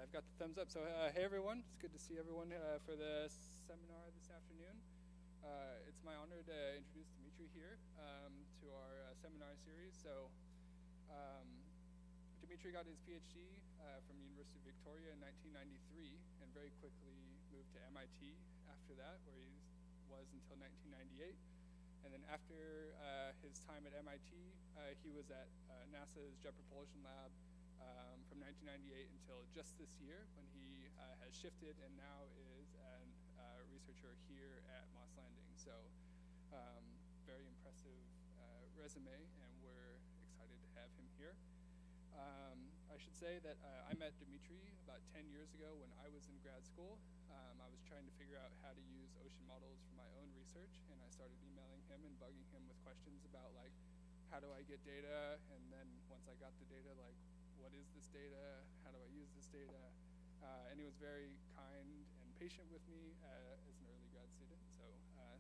I've got the thumbs up. So hey everyone, it's good to see everyone for the seminar this afternoon. It's my honor to introduce Dimitri here to our seminar series. So Dimitri got his PhD from University of Victoria in 1993 and very quickly moved to MIT after that, where he was until 1998. And then after his time at MIT, he was at NASA's Jet Propulsion Lab from 1998 until just this year, when he has shifted and now is a researcher here at Moss Landing. So very impressive resume, and we're excited to have him here. I should say that I met Dimitri about 10 years ago when I was in grad school. I was trying to figure out how to use ocean models for my own research, and I started emailing him and bugging him with questions about, like, how do I get data? And then once I got the data, like, what is this data? How do I use this data? And he was very kind and patient with me as an early grad student, so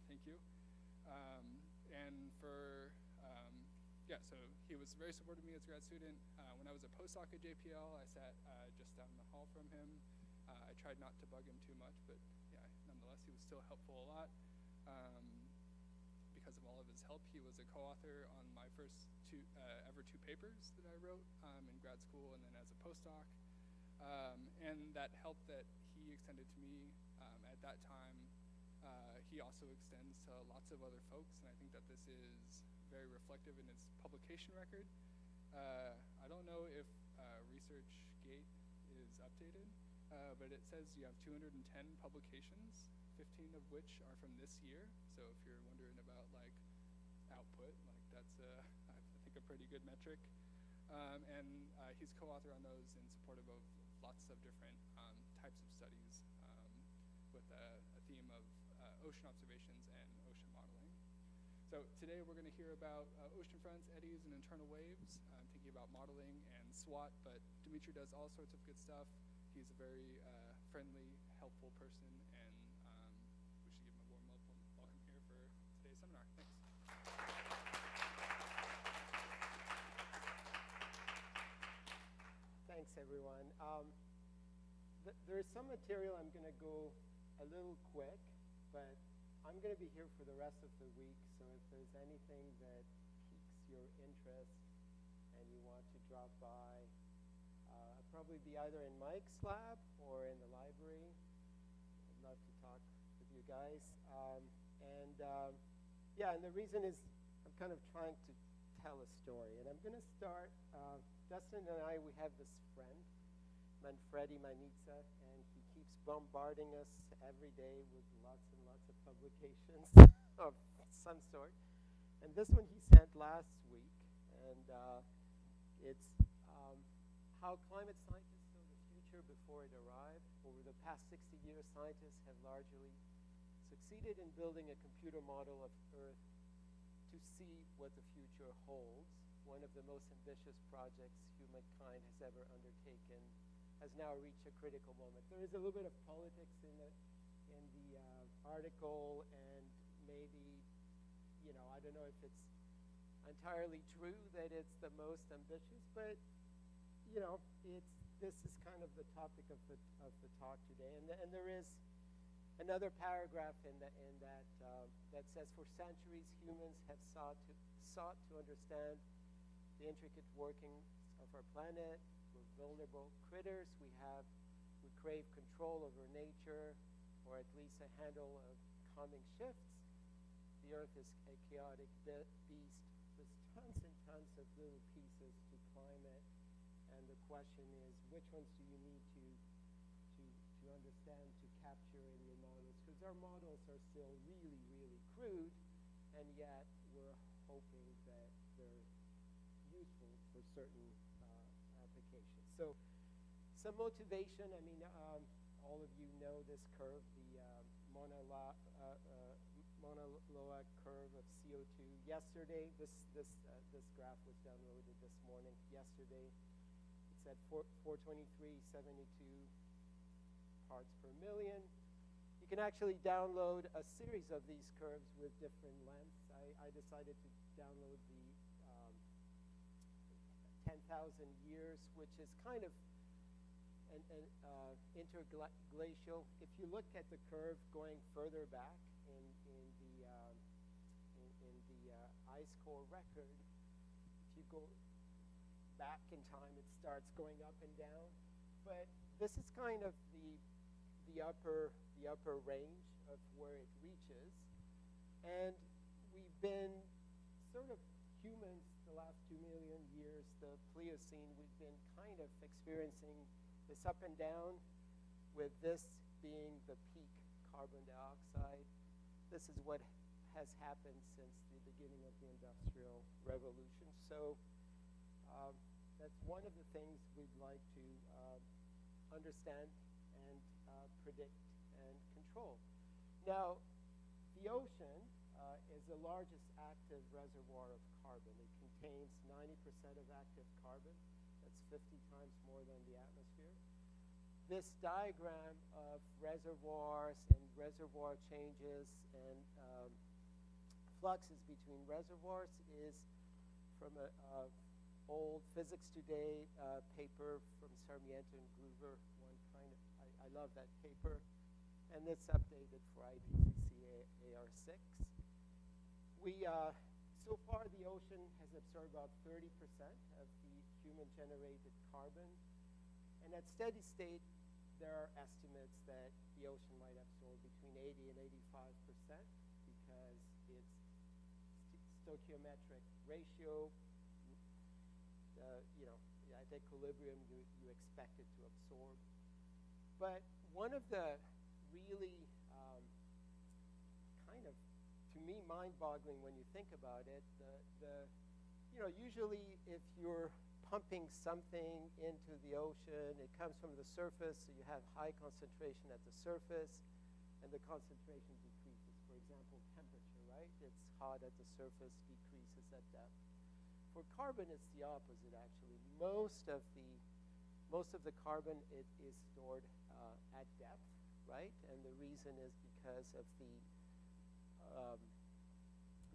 thank you. So he was very supportive of me as a grad student. When I was a postdoc at JPL, I sat just down the hall from him. I tried not to bug him too much, but yeah, nonetheless, he was still helpful a lot. Because of all of his help, he was a co-author on my first ever two papers that I wrote in grad school and then as a postdoc. And that help that he extended to me at that time, he also extends to lots of other folks, and I think that this is very reflective in its publication record. I don't know if ResearchGate is updated, but it says you have 210 publications, 15 of which are from this year. So if you're wondering about like output, like that's I think a pretty good metric. And he's co-author on those in support of lots of different types of studies with a theme of ocean observations and ocean modeling. So today we're going to hear about ocean fronts, eddies, and internal waves. I'm thinking about modeling and SWOT, but Dimitri does all sorts of good stuff. He's a very friendly, helpful person, and we should give him a warm welcome here for today's seminar. Thanks. Thanks, everyone. There's some material I'm going to go a little quick, but I'm going to be here for the rest of the week, so if there's anything that piques your interest and you want to drop by, I'll probably be either in Mike's lab or in the library. I'd love to talk with you guys. And the reason is I'm kind of trying to tell a story, and I'm going to start. Dustin and I, we have this friend, Manfredi Manitza, and he keeps bombarding us every day with lots and lots of publications of some sort. And this one he sent last week, and it's how climate scientists saw the future before it arrived. Over the past 60 years, scientists have largely succeeded in building a computer model of Earth to see what the future holds. One of the most ambitious projects humankind has ever undertaken has now reached a critical moment. There is a little bit of politics in the article, and maybe, I don't know if it's entirely true that it's the most ambitious, but this is kind of the topic of the talk today. And there is another paragraph in that says, for centuries humans have sought to understand the intricate workings of our planet. We're vulnerable critters. We crave control over nature, or at least a handle of coming shifts. The Earth is a chaotic beast with tons and tons of little pieces to climb it. And the question is, which ones do you need to understand, to capture in your models? Because our models are still really, really crude, and yet we're hoping that they're useful for certain applications. So some motivation. I mean, all of you know this curve, the Mauna Loa curve of CO2. Yesterday, this graph was downloaded this morning. Yesterday, it's at 423.72 parts per million. You can actually download a series of these curves with different lengths. I decided to download the 10,000 years, which is kind of interglacial. If you look at the curve going further back in the ice core record, if you go back in time, it starts going up and down. But this is kind of the upper range of where it reaches, and we've been sort of humans the last 2 million years, the Pliocene. We've been kind of experiencing this up and down, with this being the peak carbon dioxide. This is what has happened since the beginning of the Industrial Revolution. So that's one of the things we'd like to understand and predict and control. Now, the ocean is the largest active reservoir of carbon. It contains 90% of active carbon. That's 50 times more than the atmosphere. This diagram of reservoirs and reservoir changes and fluxes between reservoirs is from an old Physics Today paper from Sarmiento and Groover. I love that paper. And it's updated for IPCC AR6. So far, the ocean has absorbed about 30% of the human-generated carbon. And at steady state, there are estimates that the ocean might absorb between 80 and 85% because it's stoichiometric ratio. At equilibrium, you expect it to absorb. But one of the really kind of, to me, mind-boggling when you think about it, usually if you're pumping something into the ocean, it comes from the surface, so you have high concentration at the surface, and the concentration decreases. For example, temperature, right? It's hot at the surface, decreases at depth. For carbon, it's the opposite, actually. Most of the carbon is stored at depth, right? And the reason is because of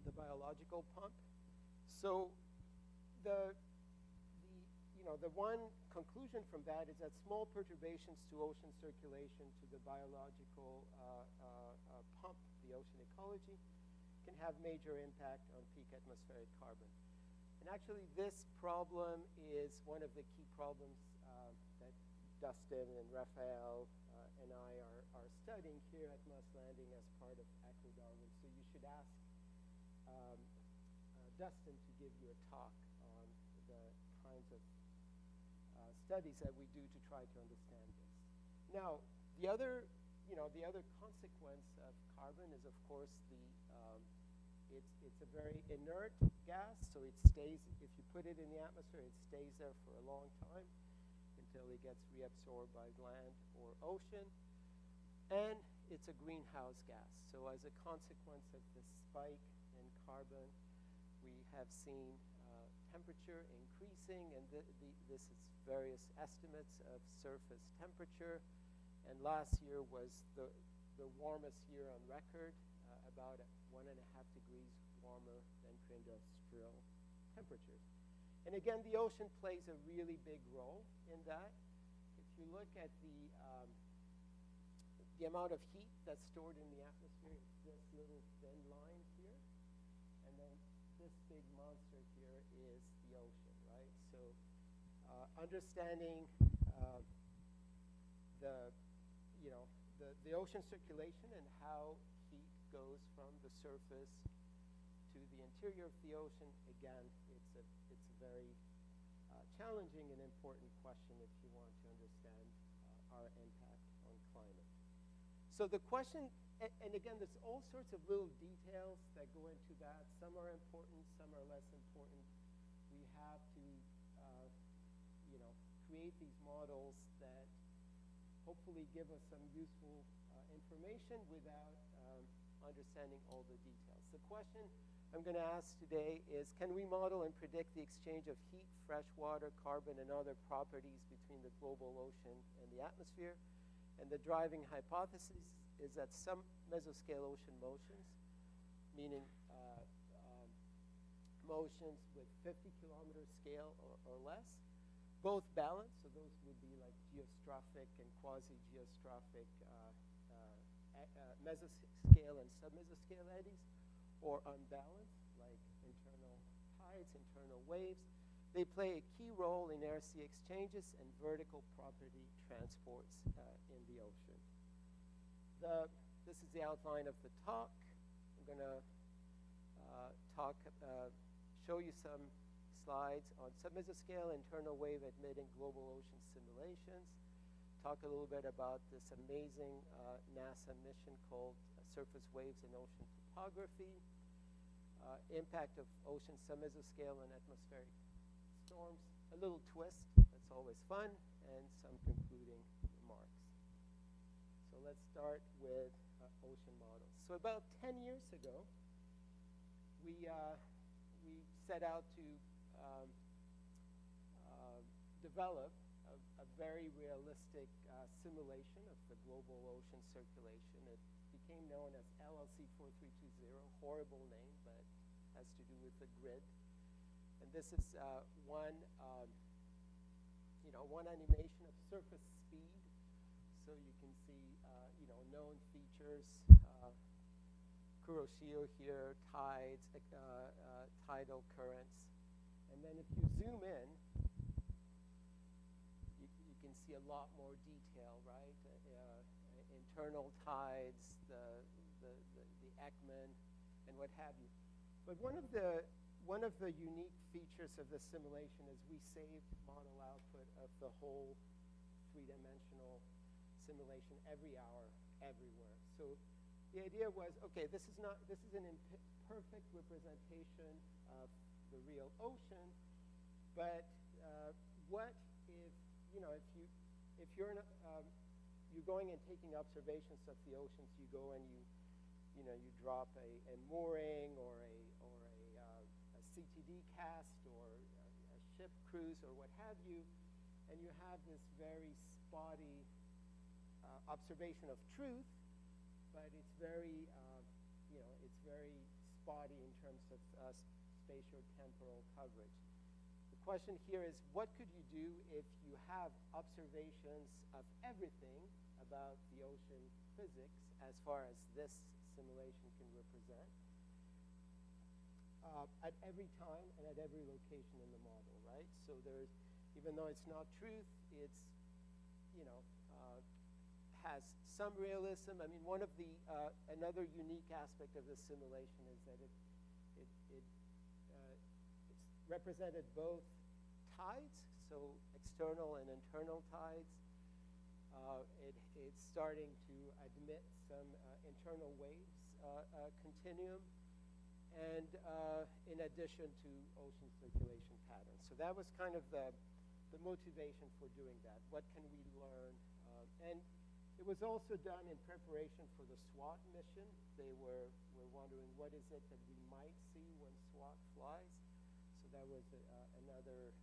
the biological pump. So the one conclusion from that is that small perturbations to ocean circulation, to the biological pump, the ocean ecology, can have major impact on peak atmospheric carbon. And actually, this problem is one of the key problems that Dustin and Raphael and I are studying here at Moss Landing as part of AquaDarwin. So you should ask Dustin to give you a talk on the kinds of studies that we do to try to understand this. Now, the other consequence of carbon is, of course, it's a very inert gas, so it stays, if you put it in the atmosphere, it stays there for a long time until it gets reabsorbed by land or ocean. And it's a greenhouse gas. So as a consequence of this spike in carbon, we have seen temperature increasing, and this is various estimates of surface temperature. And last year was the warmest year on record, about 1.5 degrees warmer than pre-industrial temperatures. And again, the ocean plays a really big role in that. If you look at the amount of heat that's stored in the atmosphere, it's this little thin line here, and then this big monster here is the ocean, right? So understanding the ocean circulation and how heat goes from the surface to the interior of the ocean, again, it's a very challenging and important question if you want to understand our impact on climate. So the question, and again, there's all sorts of little details that go into that. Some are important, some are less important. We have to, create these models that hopefully give us some useful information without understanding all the details. The question I'm going to ask today is, can we model and predict the exchange of heat, fresh water, carbon, and other properties between the global ocean and the atmosphere? And the driving hypothesis is that some mesoscale ocean motions, meaning motions with 50-kilometer scale or less, both balanced, so those would be like geostrophic and quasi-geostrophic mesoscale and submesoscale eddies, or unbalanced, like internal tides, internal waves. They play a key role in air sea exchanges and vertical property transports in the ocean. This is the outline of the talk. I'm going to show you some slides on submesoscale internal wave admitting global ocean simulations, talk a little bit about this amazing NASA mission called Surface Waves in Ocean Topography, impact of ocean submesoscale on atmospheric storms, a little twist, that's always fun, and some concluding remarks. So let's start with ocean models. So about 10 years ago, we set out to develop a very realistic simulation of the global ocean circulation. It became known as LLC 4320, horrible name, but has to do with the grid. And this is one animation of surface speed. So you can see, known features, Kuroshio here, tides, tidal currents. And then if you zoom in, you can see a lot more detail, right? Internal tides, the Ekman, and what have you. But one of the unique features of the simulation is we saved model output of the whole three-dimensional simulation every hour, everywhere. So the idea was, okay, this is an imperfect representation of the real ocean, but what if, if you're going and taking observations of the oceans, you go and you drop a mooring or a CTD cast or a ship cruise or what have you, and you have this very spotty observation of truth, but it's very spotty in terms of spatio-temporal coverage. The question here is, what could you do if you have observations of everything about the ocean physics as far as this simulation can represent at every time and at every location in the model, right? So there's, even though it's not truth, it's, has some realism. I mean, one of the, another unique aspect of the simulation is that it's represented both tides, so external and internal tides. It's starting to admit some internal waves continuum, and in addition to ocean circulation patterns. So that was kind of the motivation for doing that. What can we learn? And it was also done in preparation for the SWOT mission. They were wondering, what is it that we might see when SWOT flies? So that was another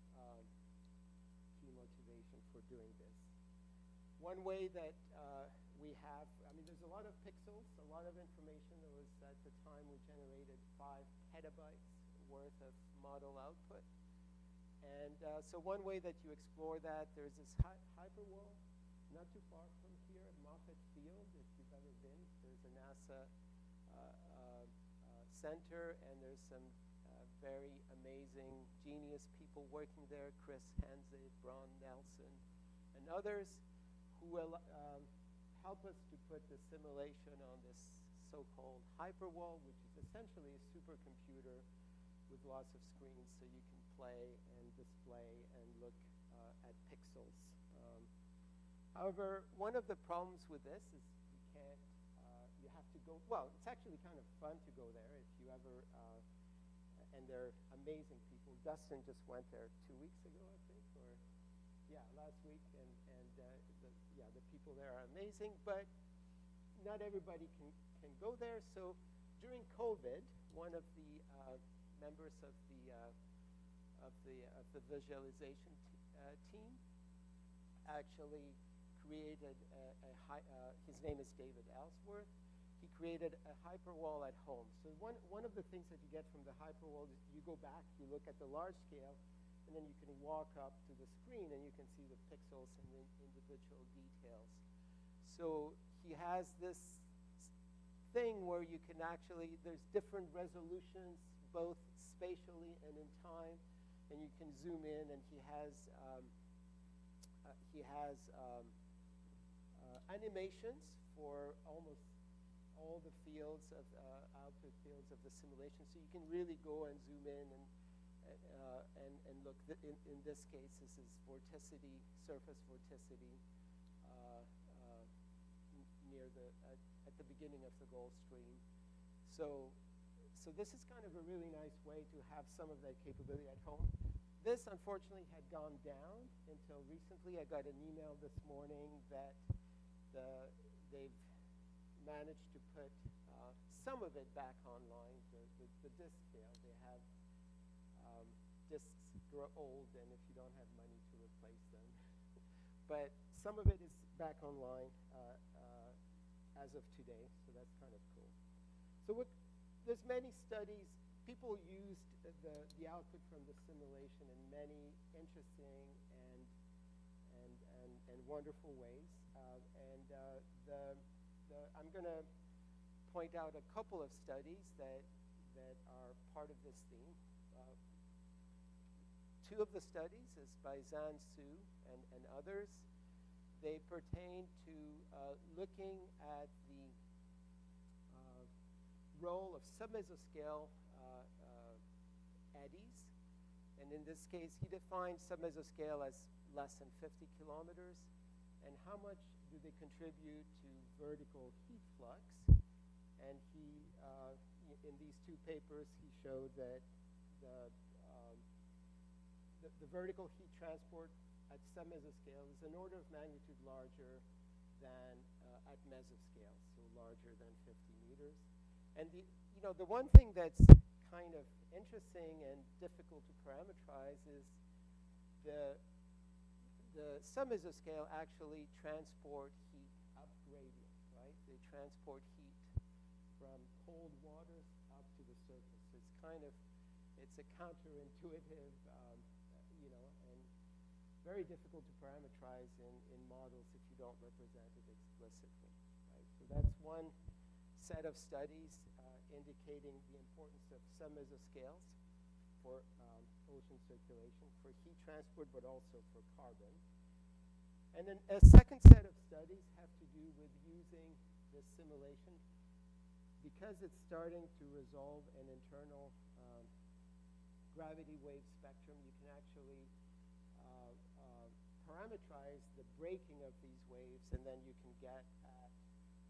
key motivation for doing this. One way that we have, I mean, there's a lot of pixels, a lot of information. There was, at the time, we generated 5 petabytes worth of model output. And so one way that you explore that, there's this hyperwall, not too far from here at Moffett Field, if you've ever been. There's a NASA center, and there's some very amazing, genius people working there, Chris Hanze, Braun Nelson, and others, who will help us to put the simulation on this so-called hyperwall, which is essentially a supercomputer with lots of screens, so you can play and display and look at pixels. However, one of the problems with this is you can't, you have to go, well, it's actually kind of fun to go there if you ever, and they're amazing people. Dustin just went there 2 weeks ago, I think, or, yeah, last week, and the people there are amazing, but not everybody can go there. So during COVID, one of the members of the visualization team actually created his name is David Ellsworth. He created a hyperwall at home. So one of the things that you get from the hyperwall is you go back, you look at the large scale, and then you can walk up to the screen and you can see the pixels and the individual details. So he has this thing where you can actually, there's different resolutions, both spatially and in time, and you can zoom in, and he has animations for almost all the fields of output fields of the simulation, so you can really go and zoom in and look. In this case, this is vorticity, surface vorticity near at the beginning of the Gulf Stream. So this is kind of a really nice way to have some of that capability at home. This, unfortunately, had gone down until recently. I got an email this morning that they've managed to put some of it back online. The disk failed. They have disks grow old, and if you don't have money to replace them. But some of it is back online as of today, so that's kind of cool. So there's many studies. People used the output from the simulation in many interesting and wonderful ways. I'm going to point out a couple of studies that are part of this theme. Two of the studies is by Zhan Su and others. They pertain to looking at the role of submesoscale eddies. And in this case, he defines submesoscale as less than 50 kilometers. And how much do they contribute to vertical heat flux? And in these two papers, he showed that the vertical heat transport at submesoscale is an order of magnitude larger than at mesoscale, so larger than 50 meters. And the one thing that's kind of interesting and difficult to parameterize is the submesoscale actually transport heat up gradient, right? They transport heat from cold waters up to the surface. It's a counterintuitive, and very difficult to parameterize in models if you don't represent it explicitly, right? So that's one set of studies indicating the importance of submesoscales for ocean circulation, for heat transport, but also for carbon. And then a second set of studies have to do with using this simulation. Because it's starting to resolve an internal gravity wave spectrum, you can actually parameterize the breaking of these waves, and then you can get at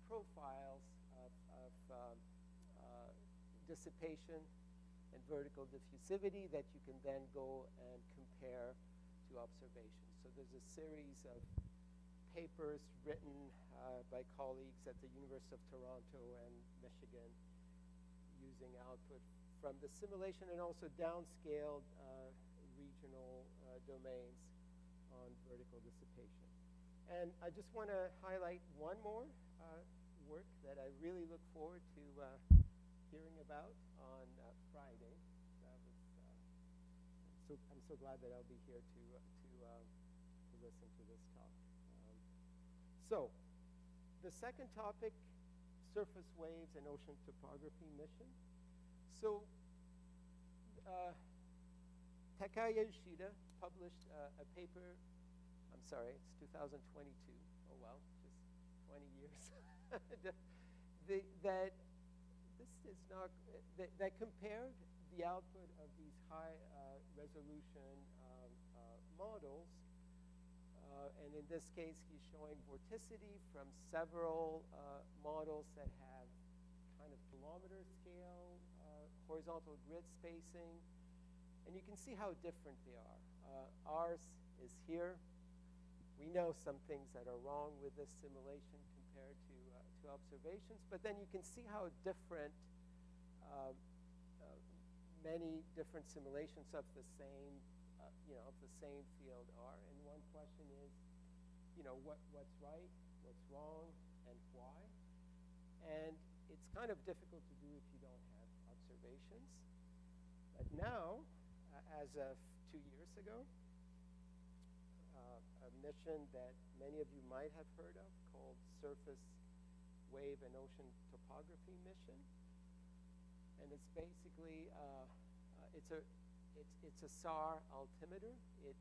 profiles of dissipation and vertical diffusivity that you can then go and compare to observations. So there's a series of papers written by colleagues at the University of Toronto and Michigan using output from the simulation and also downscaled regional domains on vertical dissipation. And I just want to highlight one more work that I really look forward to hearing about on Friday. I'm so glad that I'll be here to listen to this talk. So, the second topic, surface waves and ocean topography mission. So, Takaya Yoshida published a paper, I'm sorry, it's 2022, oh well, just 20 years, that compared the output of these high resolution models. And in this case, he's showing vorticity from several models that have kind of kilometer scale, horizontal grid spacing. And you can see how different they are. Ours is here. We know some things that are wrong with this simulation compared to observations, but then you can see how different many different simulations of the same field are. And one question is, what's right, what's wrong, and why? And it's kind of difficult to do if you don't have observations. But now, as of 2 years ago. A mission that many of you might have heard of called Surface Wave and Ocean Topography Mission. And it's basically, it's a SAR altimeter. It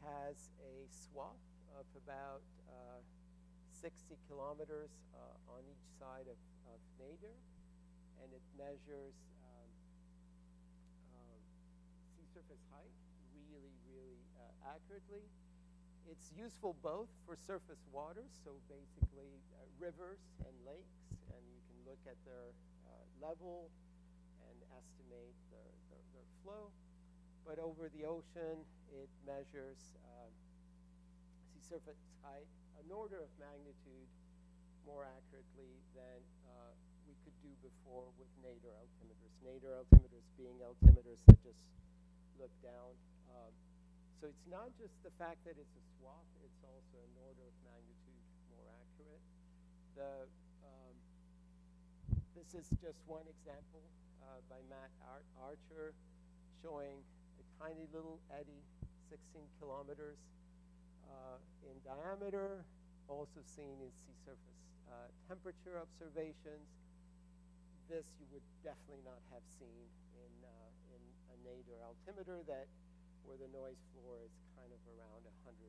has a swath of about 60 kilometers on each side of nadir, and it measures sea surface height really accurately. It's useful both for surface waters, so basically rivers and lakes, and you can look at their level and estimate their flow. But over the ocean, it measures sea surface height an order of magnitude more accurately than we could do before with nadir altimeters. Nadir altimeters being altimeters that just look down. So it's not just the fact that it's a swath, it's also an order of magnitude more accurate. This is just one example by Matt Archer showing a tiny little eddy, 16 kilometers in diameter, also seen in sea surface temperature observations. This you would definitely not have seen in a nadir altimeter where the noise floor is kind of around 180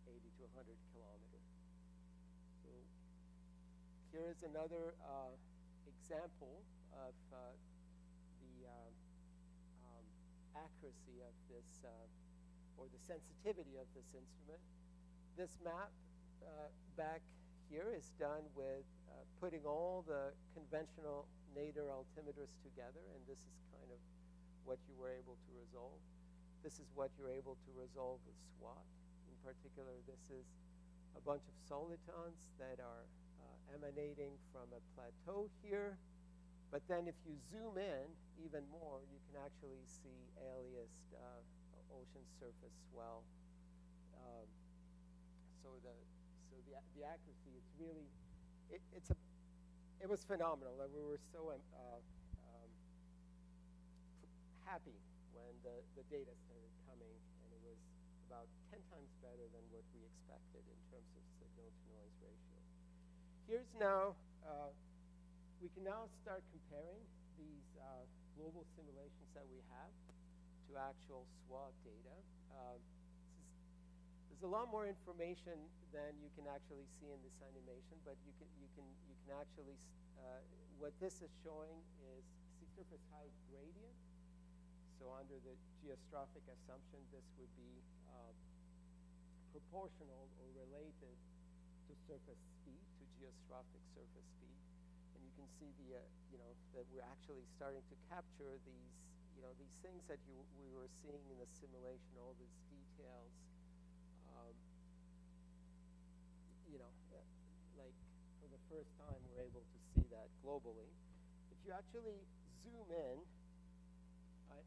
to 100 kilometers. So here is another example of the accuracy of this, or the sensitivity of this instrument. This map back here is done with putting all the conventional nadir altimeters together, and this is kind of what you were able to resolve. This is what you're able to resolve with SWOT. In particular, this is a bunch of solitons that are emanating from a plateau here. But then if you zoom in even more, you can actually see aliased ocean surface swell. So the accuracy, it's really, it was phenomenal. And we were so happy when the data started coming, and it was about 10 times better than what we expected in terms of signal-to-noise ratio. Here's now, we can now start comparing these global simulations that we have to actual SWOT data. There's a lot more information than you can actually see in this animation, but you can actually, what this is showing is sea surface height gradient. So under the geostrophic assumption, this would be proportional or related to surface speed, to geostrophic surface speed. And you can see that we're actually starting to capture these, these things that we were seeing in the simulation, all these details. Like for the first time, we're able to see that globally. If you actually zoom in,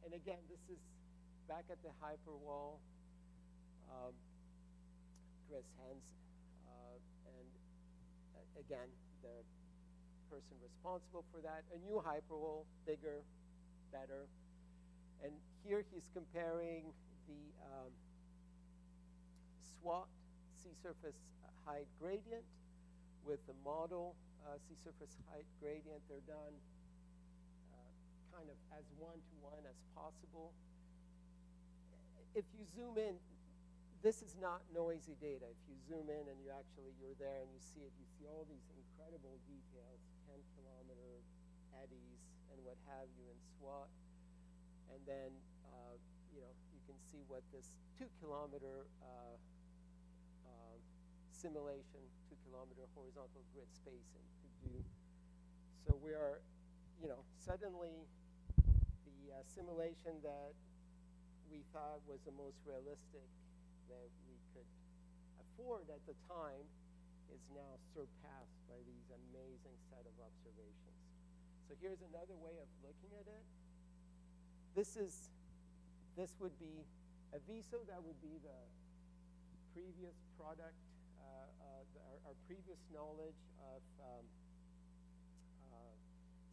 and again, this is back at the Hyperwall, Chris Hens, and again, the person responsible for that, a new Hyperwall, bigger, better. And here he's comparing the SWOT sea surface height gradient with the model sea surface height gradient. They're done kind of as one-to-one as possible. If you zoom in, this is not noisy data. If you zoom in and you're there and you see it, you see all these incredible details, 10-kilometer eddies and what have you in SWOT. And then, you can see what this 2-kilometer simulation, 2-kilometer horizontal grid spacing could do. So we are, suddenly the simulation that we thought was the most realistic that we could afford at the time is now surpassed by these amazing set of observations. So here's another way of looking at it. This would be a VISO. That would be the previous product, our previous knowledge of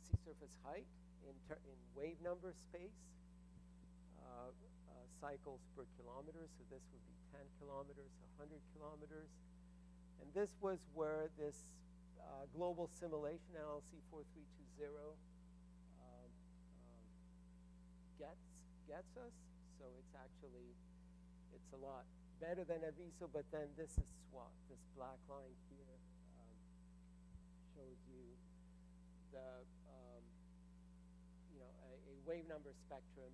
sea surface height in wave number space. cycles per kilometer. So this would be 10 kilometers, 100 kilometers. And this was where this global simulation, LLC 4320, gets us. So it's a lot better than Aviso, but then this is SWOT. This black line here shows you the a wave number spectrum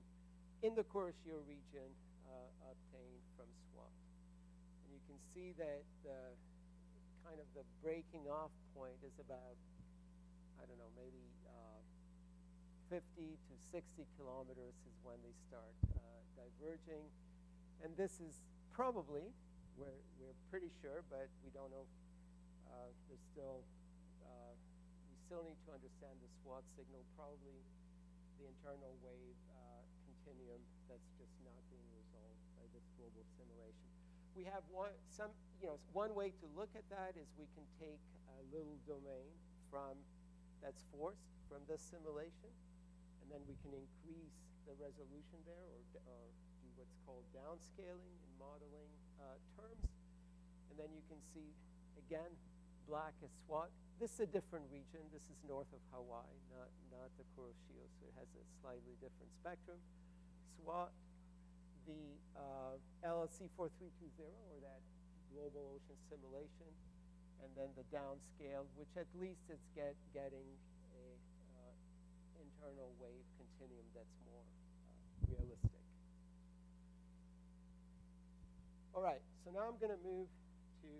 in the Kuroshio region obtained from SWOT. And you can see that the kind of the breaking off point is about, I don't know, maybe 50 to 60 kilometers is when they start diverging. And this is probably, we're pretty sure, but we don't know, we still need to understand the SWOT signal, probably the internal wave continuum that's just not being resolved by this global simulation. We have one way to look at that is we can take a little domain that's forced from this simulation, and then we can increase the resolution there or do what's called downscaling in modeling terms. And then you can see, again, black is SWOT. This is a different region. This is north of Hawaii, not the Kuroshio, so it has a slightly different spectrum. SWOT, the LLC 4320, or that global ocean simulation, and then the downscale, which at least is getting a internal wave continuum that's more realistic. All right, so now I'm going to move to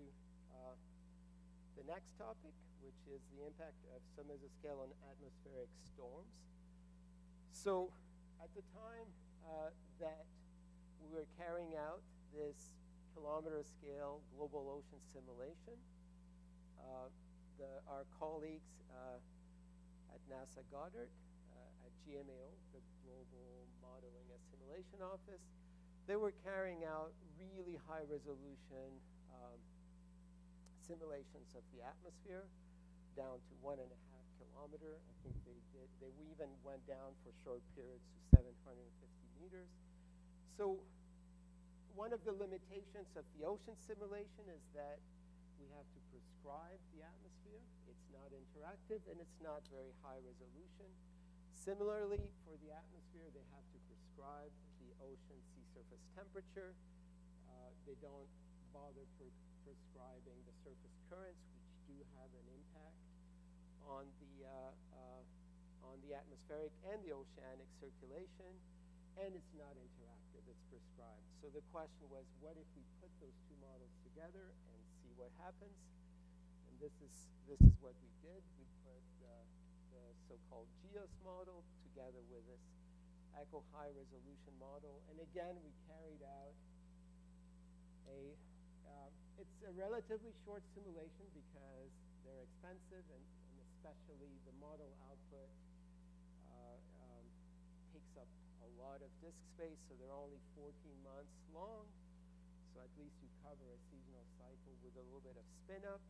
the next topic, which is the impact of submesoscale on atmospheric storms. So at the time that we were carrying out this kilometer scale global ocean simulation, our colleagues at NASA Goddard, at GMAO, the Global Modeling and Simulation Office, they were carrying out really high resolution simulations of the atmosphere down to 1.5 kilometer. I think they even went down for short periods to 750 meters. So one of the limitations of the ocean simulation is that we have to prescribe the atmosphere. It's not interactive, and it's not very high resolution. Similarly, for the atmosphere, they have to prescribe the ocean sea surface temperature. They don't bother prescribing the surface currents, which do have an impact on the atmospheric and the oceanic circulation, and it's not interactive, it's prescribed. So the question was, what if we put those two models together and see what happens? And this is what we did. We put the so-called GEOS model together with this echo high resolution model. And again, we carried out it's a relatively short simulation because they're expensive, and especially the model output takes up a lot of disk space, so they're only 14 months long. So at least you cover a seasonal cycle with a little bit of spin up.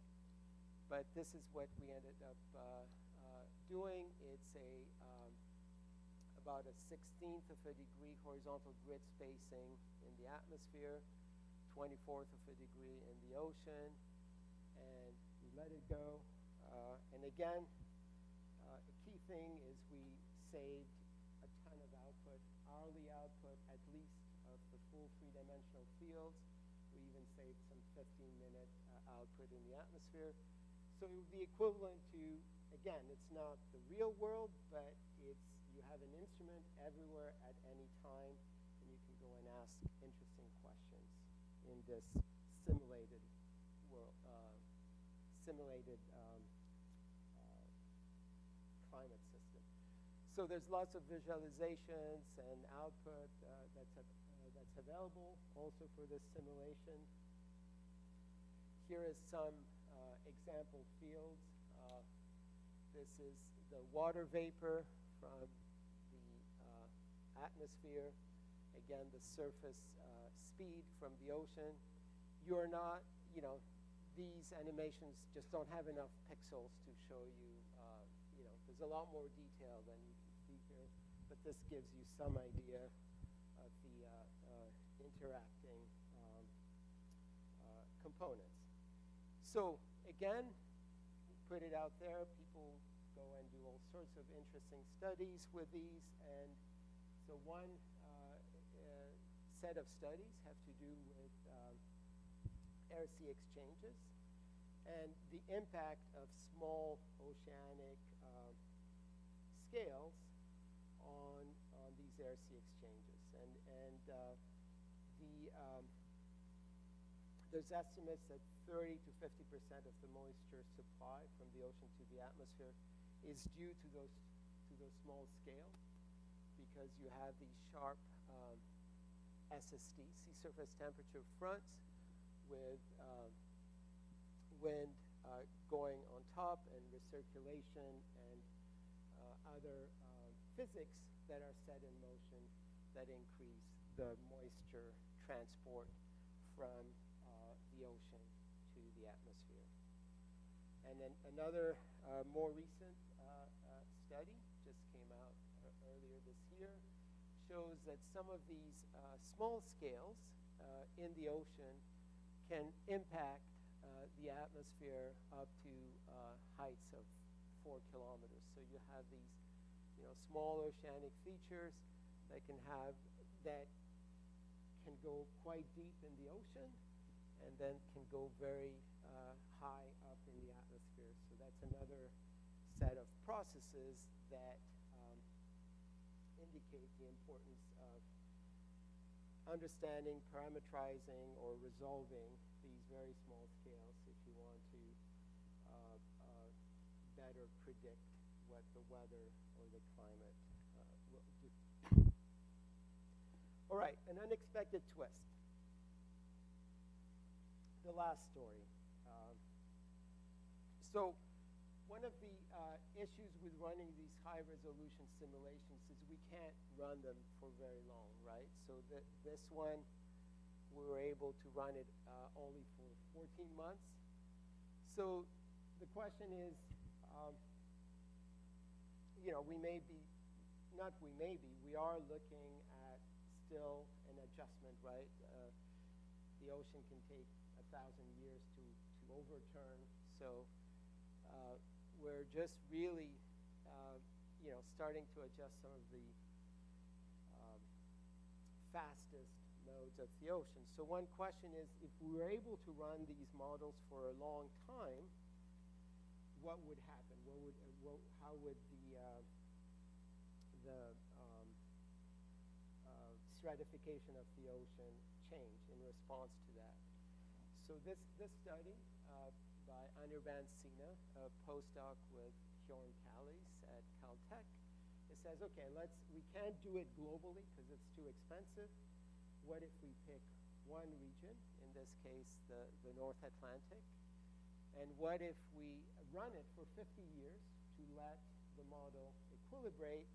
But this is what we ended up doing. It's about a 16th of a degree horizontal grid spacing in the atmosphere, 24th of a degree in the ocean, and we let it go. And again, a key thing is we saved a ton of output, hourly output at least of the full three-dimensional fields. We even saved some 15-minute output in the atmosphere. So it would be equivalent to, again, it's not the real world, but you have an instrument everywhere at any time, and you can go and ask interesting questions in this simulated world, climate system. So there's lots of visualizations and output that's available also for this simulation. Here is some example fields. This is the water vapor from the atmosphere. Again, the surface speed from the ocean. You're not, these animations just don't have enough pixels to show you, there's a lot more detail than you can see here, but this gives you some idea of the interacting components. So again, put it out there. People go and do all sorts of interesting studies with these. And so one set of studies have to do with air-sea exchanges and the impact of small oceanic scales on these air-sea exchanges. There's estimates that 30 to 50% of the moisture supply from the ocean to the atmosphere is due to those small scales, because you have these sharp SST, sea surface temperature fronts, with wind going on top and recirculation and other physics that are set in motion that increase the moisture transport from the ocean to the atmosphere. And then another more recent study just came out earlier this year, shows that some of these small scales in the ocean can impact the atmosphere up to heights of 4 kilometers. So you have these, small oceanic features that can go quite deep in the ocean, and then can go very high up in the atmosphere. So that's another set of processes that indicate the importance of understanding, parametrizing, or resolving these very small scales if you want to better predict what the weather or the climate will do. All right, an unexpected twist. The last story. So one of the issues with running these high-resolution simulations is we can't run them for very long, right? So this one, we were able to run it only for 14 months. So the question is, we are looking at still an adjustment, right? The ocean can take 1,000 years to overturn. So we're just really, starting to adjust some of the fastest modes of the ocean. So one question is, if we were able to run these models for a long time, what would happen? How would the stratification of the ocean change in response to that? So this study by Anirban Sina, a postdoc with Hyorin Callies at Caltech, it says, okay, we can't do it globally because it's too expensive. What if we pick one region, in this case the North Atlantic, and what if we run it for 50 years to let the model equilibrate,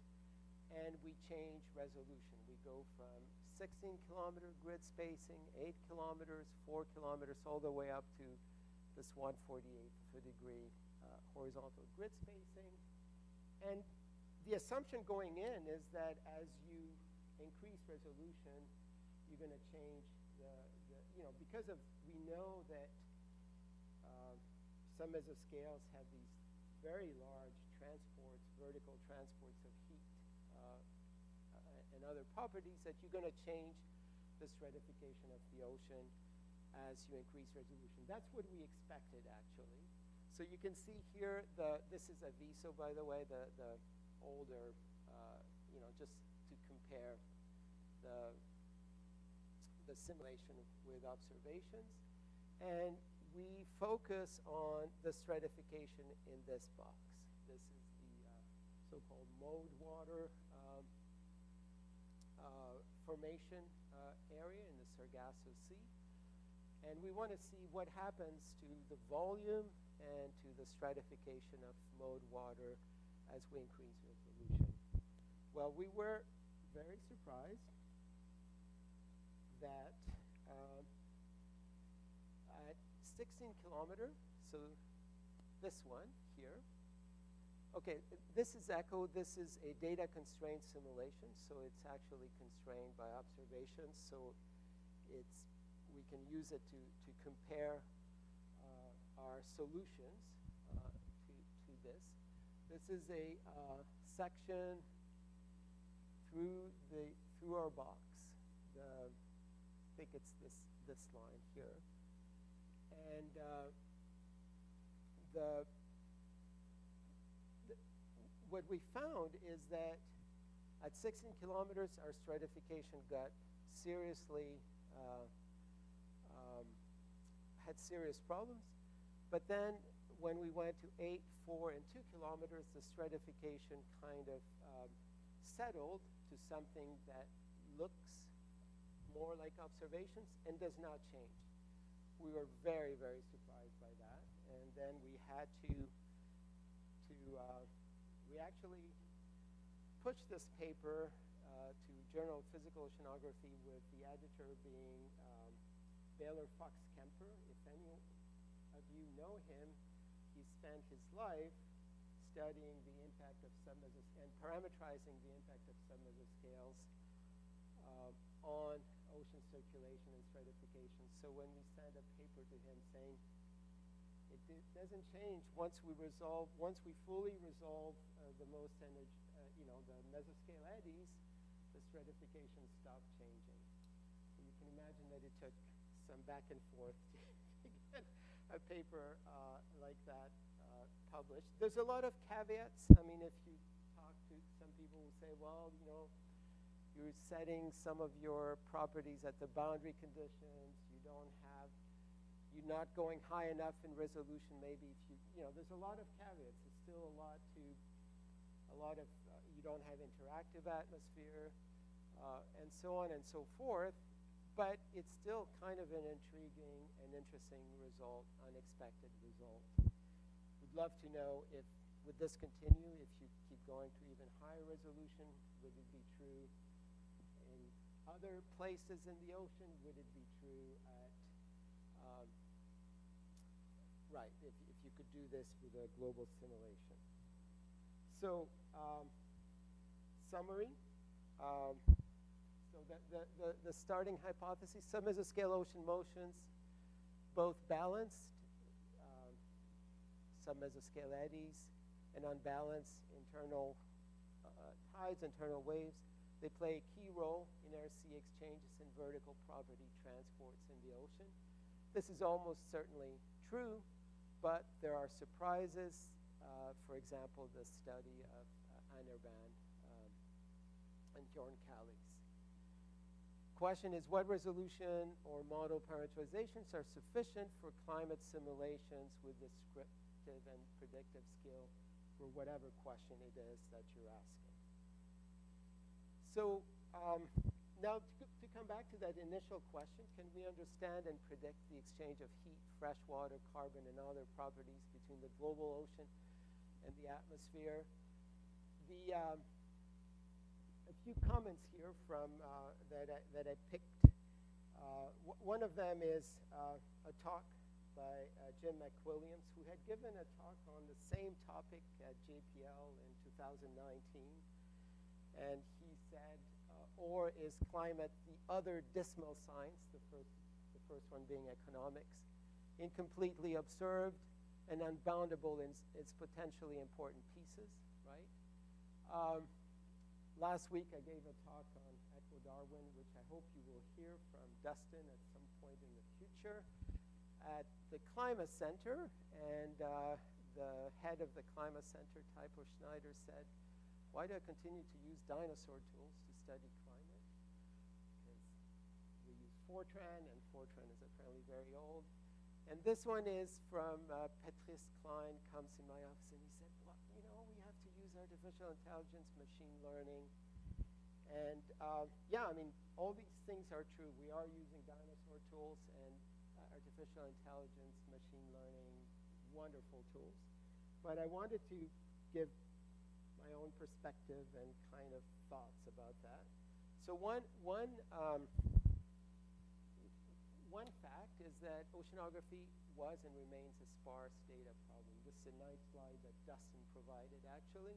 and we change resolution? We go from 16-kilometer grid spacing, 8 kilometers, 4 kilometers, all the way up to this 1/48th of a degree horizontal grid spacing. And the assumption going in is that as you increase resolution, you're going to change because we know that some mesoscales have these very large transports, vertical transports of heat and other properties, that you're going to change the stratification of the ocean as you increase resolution. That's what we expected, actually. So you can see here, this is a VISO, by the way, the older, just to compare the simulation with observations. And we focus on the stratification in this box. This is the so-called mode water formation area in the Sargasso Sea. And we want to see what happens to the volume and to the stratification of mode water as we increase resolution. Well, we were very surprised that at 16 kilometer, so this one here, okay, this is ECHO. This is a data constraint simulation, so it's actually constrained by observations. So we can use it to compare our solutions to this. This is a section through our box. I think it's this line here, and what we found is that at 16 kilometers, our stratification got seriously had serious problems. But then when we went to 8, 4, and 2 kilometers, the stratification kind of settled to something that looks more like observations and does not change. We were very, very surprised by that. And then we had to we actually pushed this paper to Journal of Physical Oceanography, with the editor being Baylor Fox Kemper. If any of you know him, he spent his life studying the impact of and parameterizing the impact of submesoscales on ocean circulation and stratification. So when we send a paper to him saying it doesn't change once we fully resolve the most energy, the mesoscale eddies, the stratification stopped changing. So you can imagine that it took some back and forth to get a paper like that published. There's a lot of caveats. I mean, if you talk to some people who say, well, you're setting some of your properties at the boundary conditions, you're not going high enough in resolution. Maybe if there's a lot of caveats. There's still a lot of, you don't have interactive atmosphere, and so on and so forth. But it's still kind of an intriguing and interesting result, unexpected result. We'd love to know if, would this continue, if you keep going to even higher resolution? Would it be true in other places in the ocean? Would it be true at, if you could do this with a global simulation? So, summary. So the starting hypothesis, submesoscale ocean motions, both balanced, submesoscale eddies, and unbalanced internal tides, internal waves. They play a key role in RC exchanges and vertical property transports in the ocean. This is almost certainly true, but there are surprises. For example, the study of Anerban and Jorn Calix. Question is, what resolution or model parameterizations are sufficient for climate simulations with descriptive and predictive skill for whatever question it is that you're asking? So now to come back to that initial question, can we understand and predict the exchange of heat, fresh water, carbon, and other properties between the global ocean and the atmosphere? A few comments here from that I picked. One of them is a talk by Jim McWilliams, who had given a talk on the same topic at JPL in 2019. And he said, or is climate the other dismal science, the first one being economics, incompletely observed and unboundable in its potentially important pieces, right? Last week I gave a talk on Eco-Darwin, which I hope you will hear from Dustin at some point in the future at the Climate Center. And the head of the Climate Center, Typo Schneider, said, why do I continue to use dinosaur tools to study climate? Because we use Fortran, and Fortran is apparently very old. And this one is from Patrice Klein, comes in my office, and he said, well, we have to use artificial intelligence, machine learning. And yeah, I mean, all these things are true. We are using dinosaur tools and artificial intelligence, machine learning, wonderful tools. But I wanted to give my own perspective and kind of thoughts about that. So one fact is that oceanography was and remains a sparse data problem. This is a nice slide that Dustin provided, actually.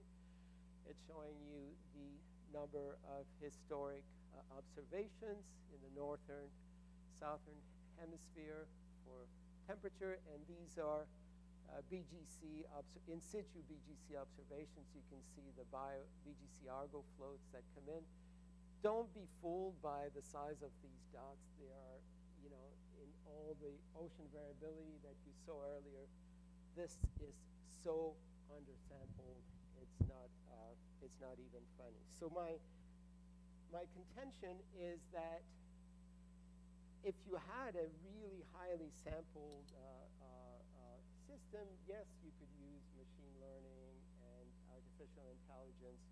It's showing you the number of historic observations in the northern southern hemisphere for temperature, and these are BGC, in situ BGC observations. You can see the BGC Argo floats that come in. Don't be fooled by the size of these dots. They are, in all the ocean variability that you saw earlier. This is so undersampled. It's not even funny. So my contention is that if you had a really highly sampled system, yes, you could use machine learning and artificial intelligence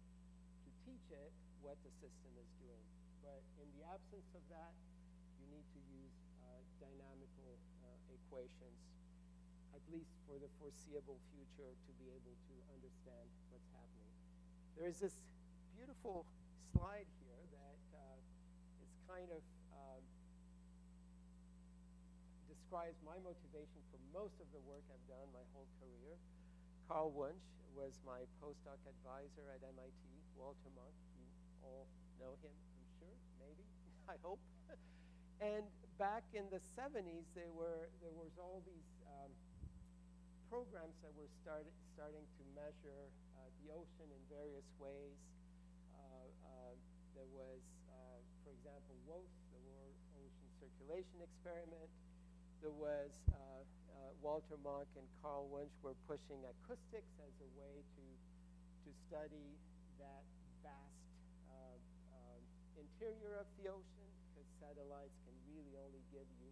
to teach it what the system is doing. But in the absence of that, you need to use dynamical equations, at least for the foreseeable future, to be able to understand what's happening. There is this beautiful slide here that is kind of describes my motivation for most of the work I've done my whole career. Carl Wunsch was my postdoc advisor at MIT. Walter Munk, you all know him, I'm sure, maybe, I hope. And back in the 70s, there was all these programs that were starting to measure the ocean in various ways. There was, for example, WOCE, the World Ocean Circulation Experiment. There was Walter Munk and Carl Wunsch were pushing acoustics as a way to study that vast interior of the ocean, because satellites can really only give you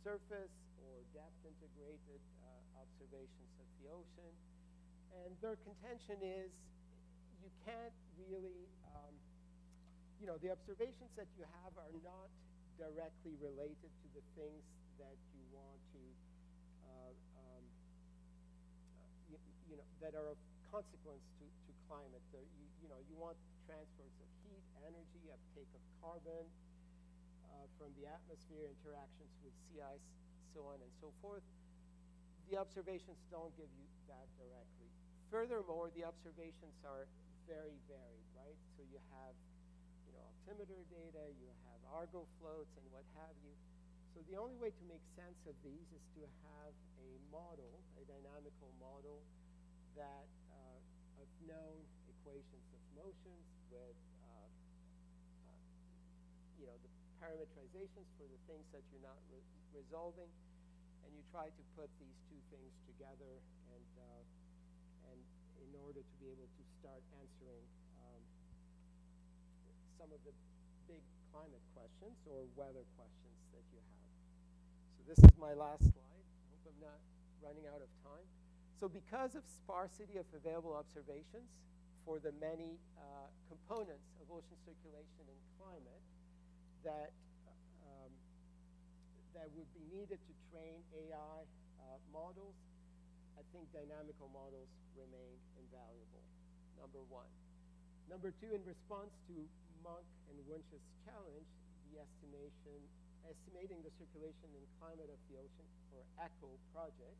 surface or depth integrated observations of the ocean. And their contention is you can't really, the observations that you have are not directly related to the things that you want to, that are of consequence to climate. You want transfers of heat, energy, uptake of carbon from the atmosphere, interactions with sea ice, so on and so forth. The observations don't give you that directly. Furthermore, the observations are very varied, right? So you have, altimeter data, you have Argo floats, and what have you. So the only way to make sense of these is to have a model, a dynamical model that of known equations of motions with the parameterizations for the things that you're not resolving, and you try to put these two things together and in order to be able to start answering some of the big climate questions or weather questions that you have. So this is my last slide. I hope I'm not running out of time. So because of sparsity of available observations for the many components of ocean circulation and climate that would be needed to train AI models, I think dynamical models remain invaluable, number one. Number two, in response to Munk and Wunsch's challenge, the estimating the circulation and climate of the ocean, or ECHO project,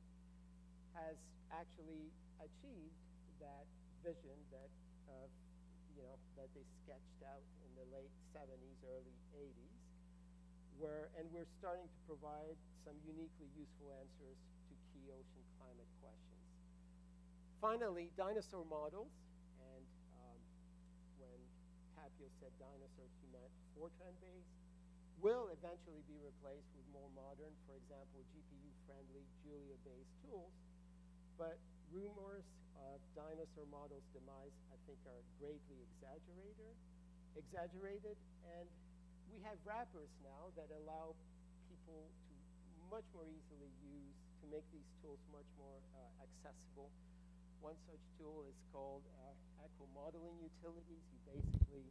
has actually achieved that vision that that they sketched out in the late 70s, early 80s, and we're starting to provide some uniquely useful answers to key ocean climate questions. Finally, dinosaur models, and when Tapio said dinosaurs, he meant Fortran-based, will eventually be replaced with more modern, for example, GPU-friendly Julia-based tools. But rumors of dinosaur models' demise, I think, are greatly exaggerated. And we have wrappers now that allow people to much more easily use, to make these tools much more accessible. One such tool is called ECHO Modeling Utilities. You basically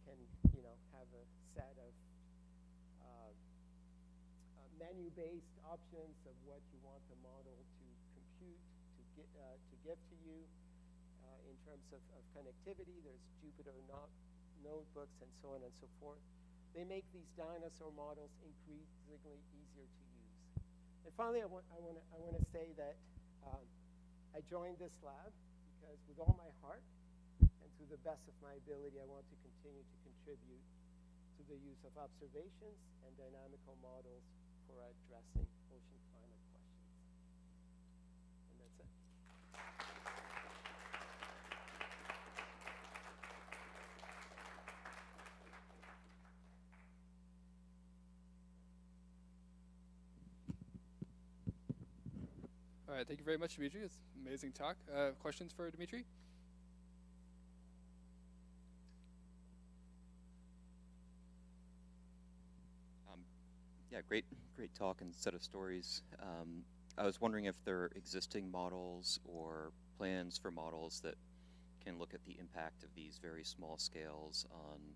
can, have a set of menu-based options of what you want the model to compute, to give to you in terms of connectivity. There's Jupyter notebooks and so on and so forth. They make these dinosaur models increasingly easier to use. And finally, I want to say that I joined this lab because with all my heart and to the best of my ability, I want to continue to contribute to the use of observations and dynamical models for addressing ocean climate questions. And that's it. All right, thank you very much, Dimitri. It's an amazing talk. Questions for Dimitri? Yeah, great talk and set of stories. I was wondering if there are existing models or plans for models that can look at the impact of these very small scales on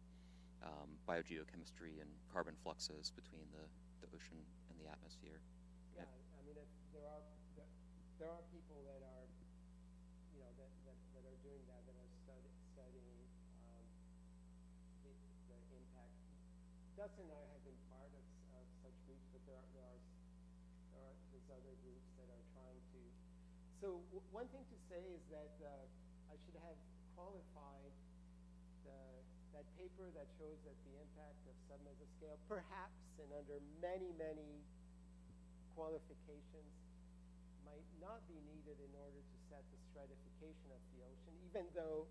biogeochemistry and carbon fluxes between the ocean and the atmosphere. Yeah, I mean, there are people that are, that are doing that, that are studying the impact. Dustin and I have been part of such groups, but there's other groups that are trying to. So one thing to say is that I should have qualified that paper that shows that the impact of submesoscale, perhaps and under many, many qualifications, might not be needed in order to set the stratification of the ocean, even though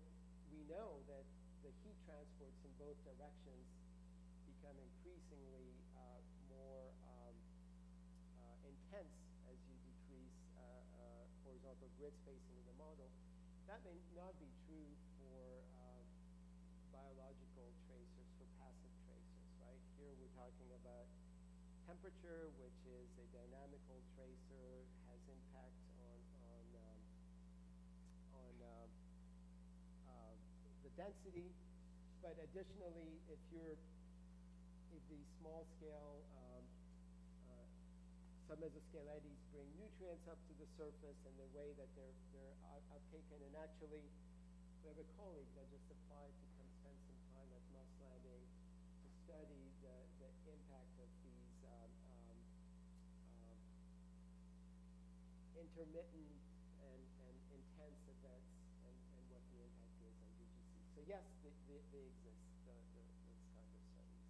we know that the heat transports in both directions become increasingly more intense as you decrease horizontal grid spacing in the model. That may not be true for biological tracers, for passive tracers, right? Here we're talking about temperature, which is a dynamical tracer, has impact on the density. But additionally, if the small scale submesoscale eddies bring nutrients up to the surface and the way that they're uptaken, and actually we have a colleague that just applied to come spend some time at Moss Landing to study the impact of these intermittent and intense events and what the impact is on DGC. So yes, they exist, those kind of studies.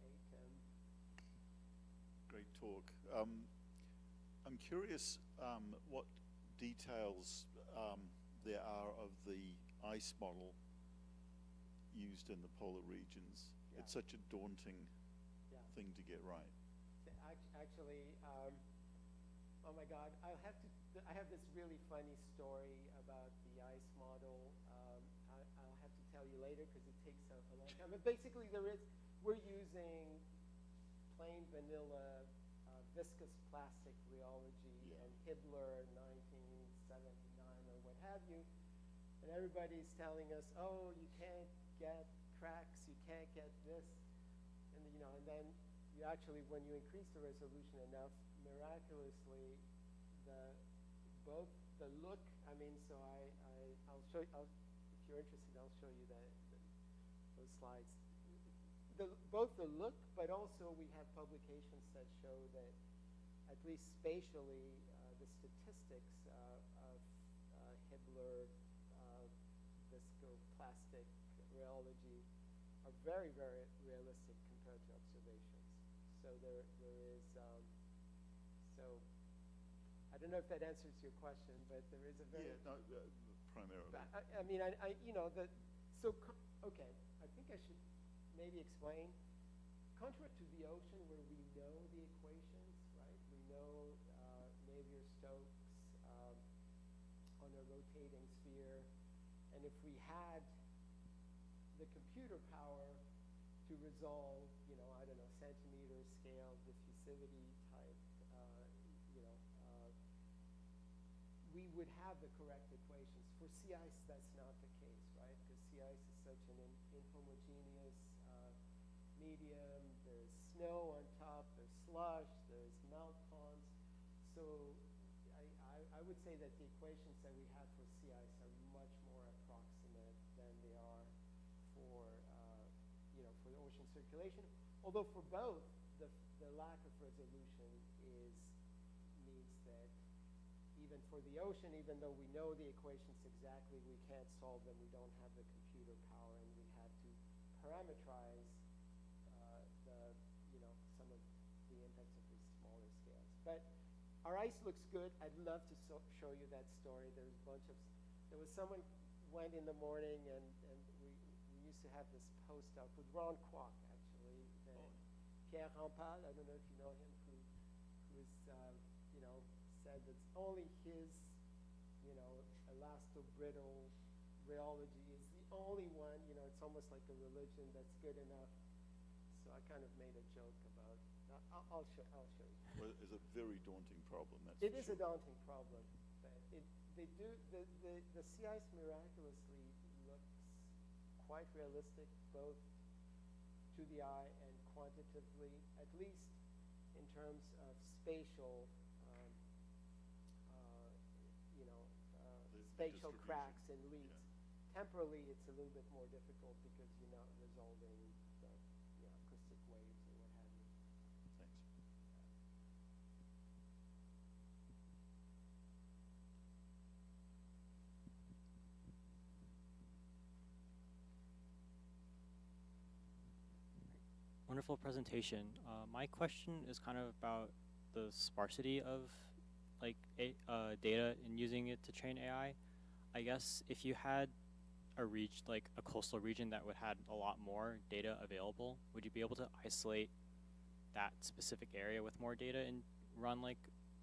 Hey, Tim. Great talk. I'm curious what details there are of the ice model used in the polar regions. Yeah. It's such a daunting thing to get right. Actually, oh my God, I have this really funny story about the ice model. I'll have to tell you later because it takes a long time. But basically, we're using plain vanilla viscous plastic rheology and Hibbler 1979 or what have you. And everybody's telling us, oh, you can't get cracks, you can't get this. And then you actually, when you increase the resolution enough, miraculously, both the look, so I'll show you, if you're interested, I'll show you those slides. Both the look, but also we have publications that show that at least spatially, the statistics of Hibbler viscoplastic rheology are very, very realistic compared to observations. So there is, so I don't know if that answers your question, but there is a very... Yeah, no, primarily. Okay, I think I should maybe explain. Contrary to the ocean where we know the equations, right? We know Navier-Stokes on a rotating sphere. And if we had the computer power to resolve, centimeter scale diffusivity type, we would have the correct equations. For sea ice, that's not the case, right? Because sea ice is such an inhomogeneous medium. There's snow on top, there's slush, there's melt ponds. So I would say that the equations that we have for sea ice are much more approximate than they are for for the ocean circulation. Although for both, the lack of resolution means that even for the ocean, even though we know the equations exactly, we can't solve them. We don't have the computer power, and we have to parameterize some of the impacts of these smaller scales. But our ice looks good. I'd love to show you that story. There was someone went in the morning, and we used to have this postdoc with Ron Kwok, actually, Pierre Rampal. I don't know if you know him, who said that only his, elasto-brittle rheology is the only one. It's almost like a religion that's good enough. So I kind of made a joke about. I'll show you. Well, it's a very daunting problem. It is a daunting problem. But the sea ice miraculously looks quite realistic, both to the eye and quantitatively, at least in terms of spatial, spatial cracks and leaks. Yeah. Temporally, it's a little bit more difficult because you're not resolving the acoustic waves or what have you. Thanks. Wonderful presentation. My question is kind of about the sparsity of data and using it to train AI. I guess if you had a coastal region that would had a lot more data available, would you be able to isolate that specific area with more data and run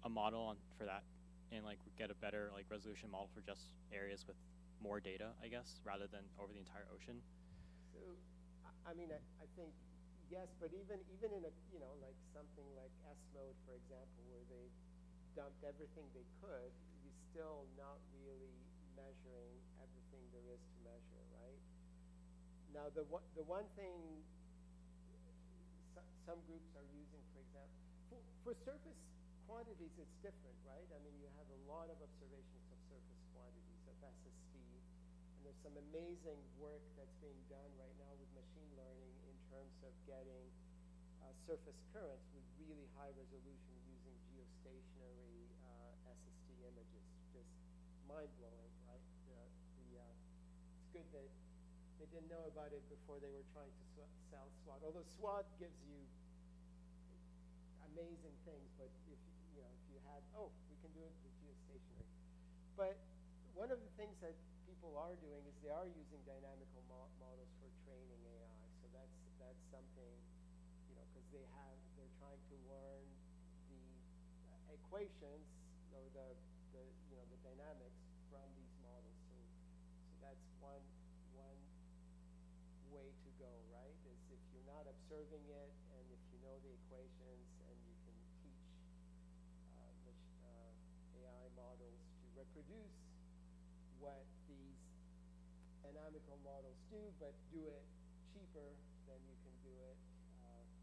a model for that and get a better resolution model for just areas with more data, I guess, rather than over the entire ocean? So, I think yes, but even in a something like SWOT, for example, where they dumped everything they could, you're still not really measuring everything there is to measure, right? Now, the one thing some groups are using, for example, for surface quantities, it's different, right? You have a lot of observations of surface quantities, of SST, and there's some amazing work that's being done right now with machine learning in terms of getting surface currents with really high resolution using geostationary SST images. Just mind-blowing, right? It's good that they didn't know about it before they were trying to sell SWOT. Although SWOT gives you amazing things, but if you had, we can do it with geostationary. But one of the things that people are doing is they are using dynamical models for training AI. So that's something, because they're trying to learn the equations or the dynamics from these models. So that's one way to go, right? Is if you're not observing it, and if you know the equations, and you can teach AI models to reproduce what these dynamical models do, but do it cheaper than you can do it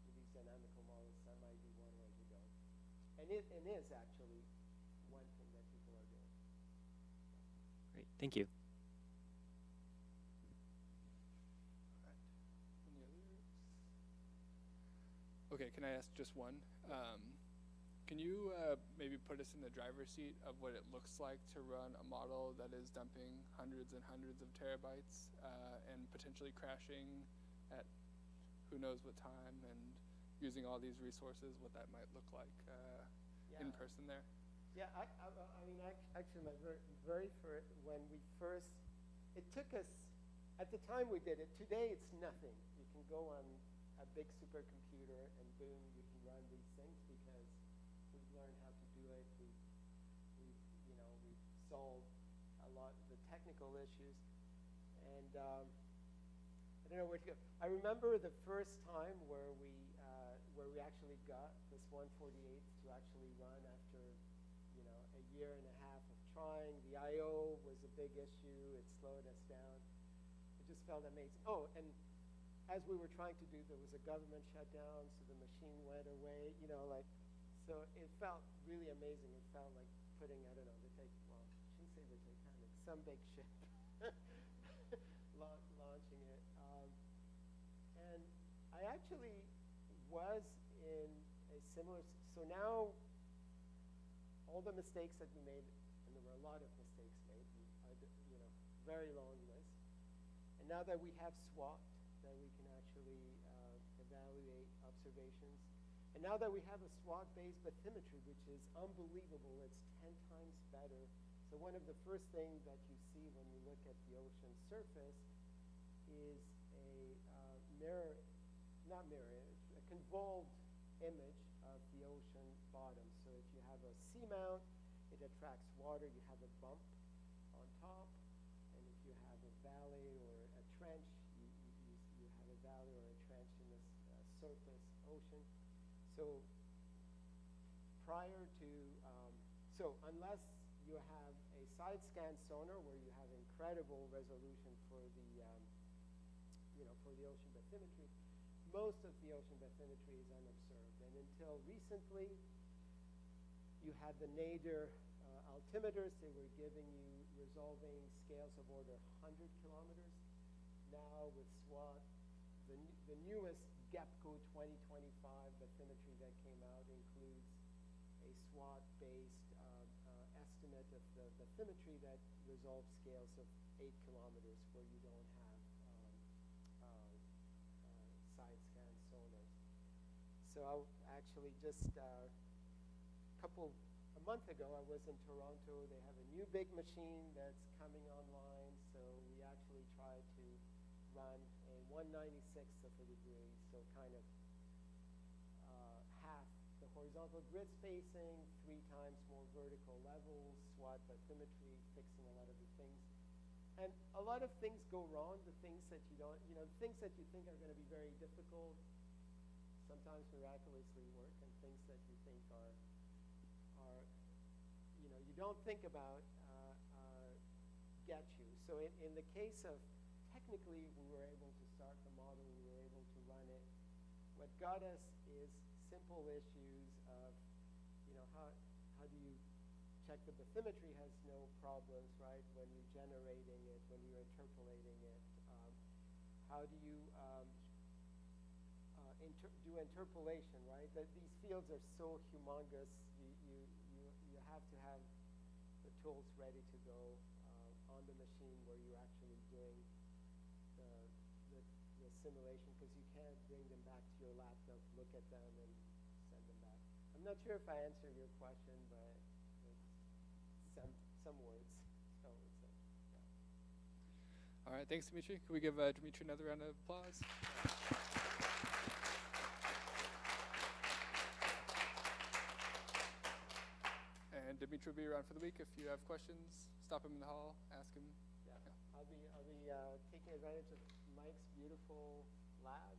with these dynamical models. That might be one way to go. And it is actually one thing that people are doing. Great, thank you. Any others? Okay, can I ask just one? Can you maybe put us in the driver's seat of what it looks like to run a model that is dumping hundreds and hundreds of terabytes and potentially crashing at who knows what time, and using all these resources, what that might look like in person there? Yeah, actually, my very first, when we first, it took us, at the time we did it, today it's nothing. You can go on a big supercomputer and boom, you can run these things because we've learned how to do it. We've solved a lot of the technical issues. And I don't know where to go. I remember the first time where we actually got this 148th to actually run after a year and a half of trying. The I/O was a big issue. It slowed us down. It just felt amazing. Oh, and as we were trying to do, there was a government shutdown, so the machine went away. So it felt really amazing. It felt like putting, I don't know, I shouldn't say the Titanic, some big ship launching it. And I actually was in a similar, so now all the mistakes that we made lot of mistakes made, very long list. And now that we have SWOT, that we can actually evaluate observations, and now that we have a SWOT-based bathymetry, which is unbelievable, it's 10 times better. So one of the first things that you see when you look at the ocean surface is a a convolved image of the ocean bottom. So if you have a seamount, it attracts water. You have a bump on top. And if you have a valley or a trench, you have a valley or a trench in the surface ocean. So unless you have a side scan sonar where you have incredible resolution for the ocean bathymetry, most of the ocean bathymetry is unobserved. And until recently, you had the nadir altimeters. They were giving you resolving scales of order 100 kilometers. Now with SWOT, the newest GEPCO 2025 bathymetry that came out includes a SWOT-based estimate of the bathymetry that resolves scales of 8 kilometers where you don't have side scan sonars. So I actually just a month ago, I was in Toronto. They have a new big machine that's coming online. So we actually tried to run a 1/96th of a degree, so kind of half the horizontal grid spacing, 3 times more vertical levels, SWOT bathymetry, fixing a lot of the things. And a lot of things go wrong, the things that you don't, the things that you think are going to be very difficult sometimes miraculously work, and things that you think are you don't think about get you. So in the case of technically, we were able to start the model, we were able to run it. What got us is simple issues of, how do you check the bathymetry has no problems, right, when you're generating it, when you're interpolating it. How do you do interpolation, right? These fields are so humongous, you have to have the tools ready to go on the machine where you're actually doing the simulation, because you can't bring them back to your laptop, look at them, and send them back. I'm not sure if I answered your question, but it's some words. So yeah. All right, thanks, Dimitri. Can we give Dimitri another round of applause? And Dimitri will be around for the week. If you have questions, stop him in the hall, ask him. Yeah. I'll be taking advantage of Mike's beautiful lab